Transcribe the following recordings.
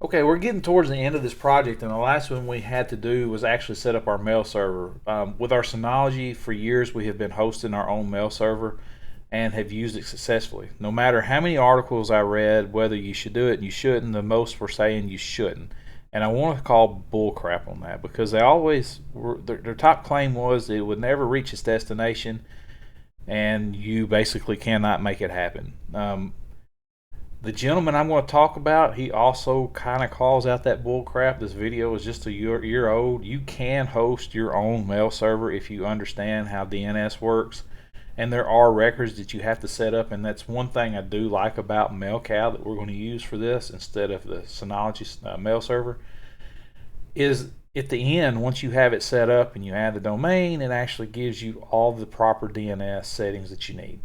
Okay, we're getting towards the end of this project, and the last one we had to do was actually set up our mail server. With our Synology, for years we have been hosting our own mail server and have used it successfully. No matter how many articles I read, whether you should do it and you shouldn't, the most were saying you shouldn't. And I want to call bullcrap on that because they always were, their top claim was it would never reach its destination, and you basically cannot make it happen. The gentleman I'm going to talk about, he also kind of calls out that bull crap. This video is just a year old. You can host your own mail server if you understand how DNS works. And there are records that you have to set up, and that's one thing I do like about MailCow that we're going to use for this instead of the Synology mail server. Is at the end, once you have it set up and you add the domain, it actually gives you all the proper DNS settings that you need.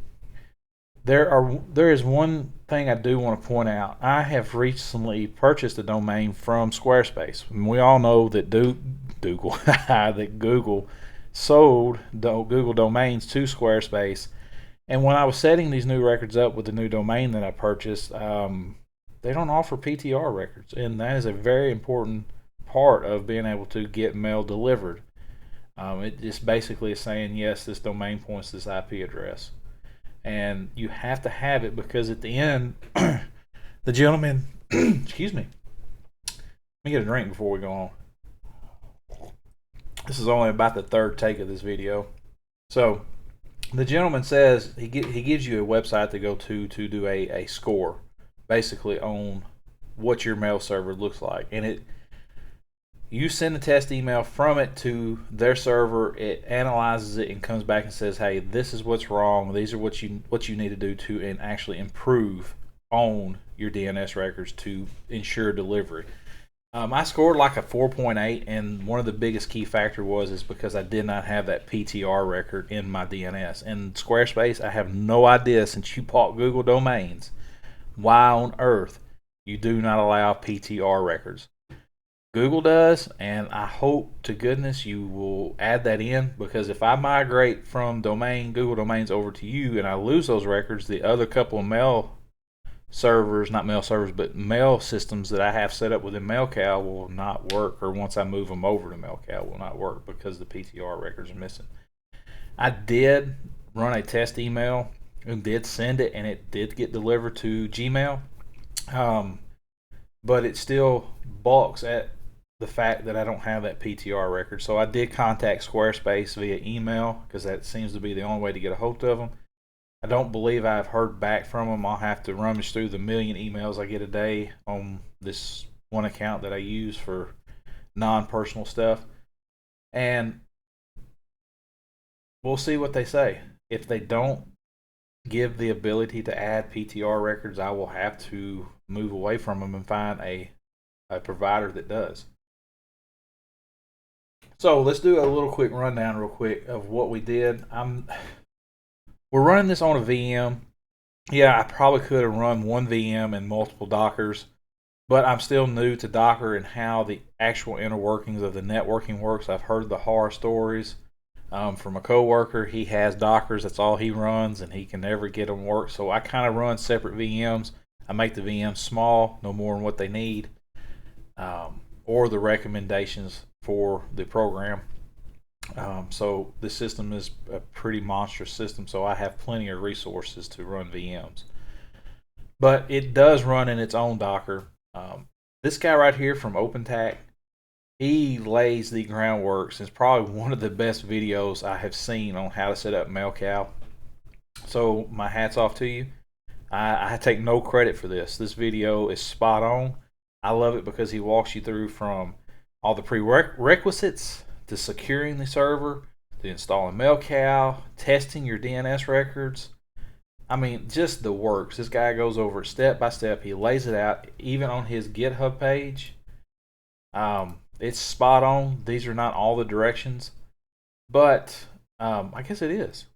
There is one thing I do want to point out. I have recently purchased a domain from Squarespace. And we all know that Google that Google sold Google domains to Squarespace. And when I was setting these new records up with the new domain that I purchased, they don't offer PTR records, and that is a very important part of being able to get mail delivered. It just basically is saying yes, this domain points to this IP address, and you have to have it because at the end, the gentleman, excuse me, let me get a drink before we go on. This is only about the third take of this video. So the gentleman says he gives you a website to go to do a score, basically on what your mail server looks like, and you send a test email from it to their server. It analyzes it and comes back and says, "Hey, this is what's wrong. These are what you need to do to and actually improve on your DNS records to ensure delivery." I scored like a 4.8, and one of the biggest key factor is because I did not have that PTR record in my DNS. And Squarespace, I have no idea, since you bought Google domains, why on earth you do not allow PTR records. Google does, and I hope to goodness you will add that in, because if I migrate from Google domains over to you and I lose those records, the other couple of mail servers, not mail servers, but mail systems that I have set up within MailCow will not work, or once I move them over to MailCow will not work because the PTR records are missing. I did run a test email and did send it, and it did get delivered to Gmail, but it still balks at the fact that I don't have that PTR record. So I did contact Squarespace via email because that seems to be the only way to get a hold of them. I don't believe I've heard back from them. I'll have to rummage through the million emails I get a day on this one account that I use for non-personal stuff, and we'll see what they say. If they don't give the ability to add PTR records, I will have to move away from them and find a provider that does. So let's do a little quick rundown real quick of what we did. We're running this on a VM. Yeah, I probably could have run one VM and multiple Dockers, but I'm still new to Docker and how the actual inner workings of the networking works. I've heard the horror stories from a coworker. He has Dockers, that's all he runs, and he can never get them work. So I kind of run separate VMs. I make the VMs small, no more than what they need, or the recommendations for the program. So the system is a pretty monstrous system, so I have plenty of resources to run VMs. But it does run in its own Docker. This guy right here from OpenTac, he lays the groundwork. It's probably one of the best videos I have seen on how to set up MailCow. So my hat's off to you. I take no credit for this. This video is spot on. I love it because he walks you through from all the prerequisites to securing the server, to installing MailCow, testing your DNS records. I mean, just the works. This guy goes over it step by step. He lays it out, even on his GitHub page. It's spot on. These are not all the directions, but I guess it is.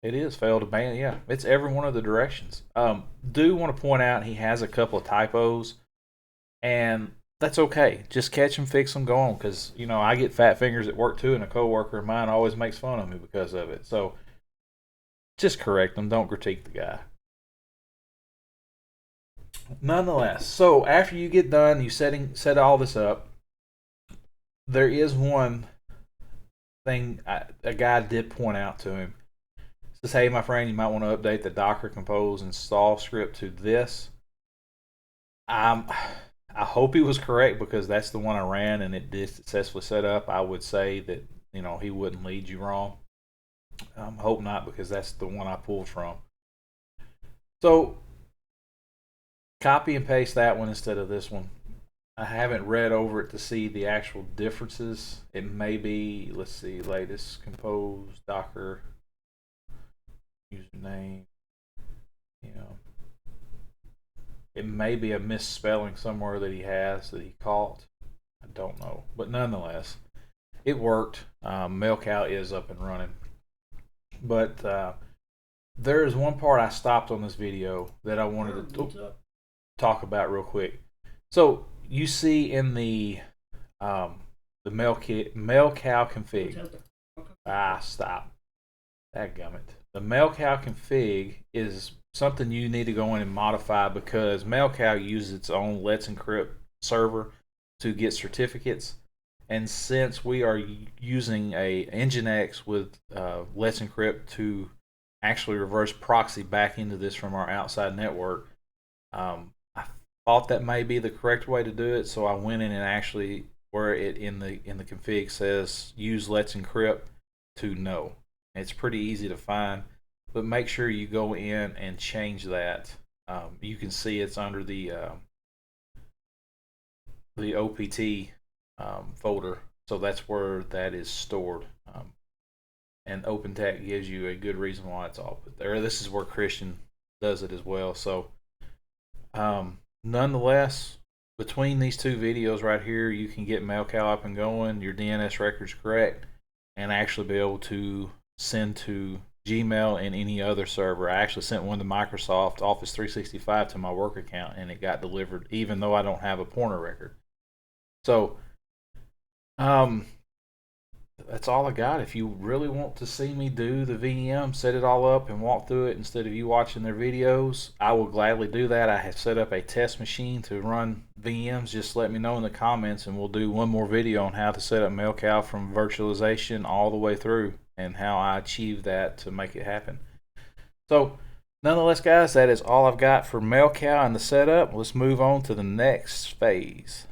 It is failed to ban. Yeah, it's every one of the directions. Do want to point out he has a couple of typos, and that's okay. Just catch them, fix them, go on. Because I get fat fingers at work too, and a coworker of mine always makes fun of me because of it. So just correct them. Don't critique the guy. Nonetheless, so after you get done, you set all this up. There is one thing a guy did point out to him. Says, "Hey, my friend, you might want to update the Docker Compose install script to this." Um, I hope he was correct because that's the one I ran and it did successfully set up. I would say that he wouldn't lead you wrong. Hope not because that's the one I pulled from. So copy and paste that one instead of this one. I haven't read over it to see the actual differences. It may be, let's see, latest compose Docker username. You know, it may be a misspelling somewhere that he has that he caught. I don't know, but nonetheless, it worked. MailCal is up and running, but there is one part I stopped on this video that I wanted to talk about real quick. So you see in the MailCal config. Stop. Dadgummit. The MailCal config is something you need to go in and modify because MailCal uses its own Let's Encrypt server to get certificates. And since we are using a Nginx with Let's Encrypt to actually reverse proxy back into this from our outside network, I thought that may be the correct way to do it. So I went in and actually, where it in the config says use Let's Encrypt, to no. It's pretty easy to find, but make sure you go in and change that. You can see it's under the OPT folder, so that's where that is stored. And OpenTech gives you a good reason why it's all put there. This is where Christian does it as well. So, nonetheless, between these two videos right here, you can get MailCal up and going, your DNS records correct, and actually be able to send to Gmail and any other server. I actually sent one to Microsoft Office 365 to my work account, and it got delivered, even though I don't have a pointer record. So, that's all I got. If you really want to see me do the VM, set it all up and walk through it instead of you watching their videos, I will gladly do that. I have set up a test machine to run VMs. Just let me know in the comments and we'll do one more video on how to set up MailCal from virtualization all the way through and how I achieve that to make it happen. So, nonetheless, guys, that is all I've got for MailCal and the setup. Let's move on to the next phase.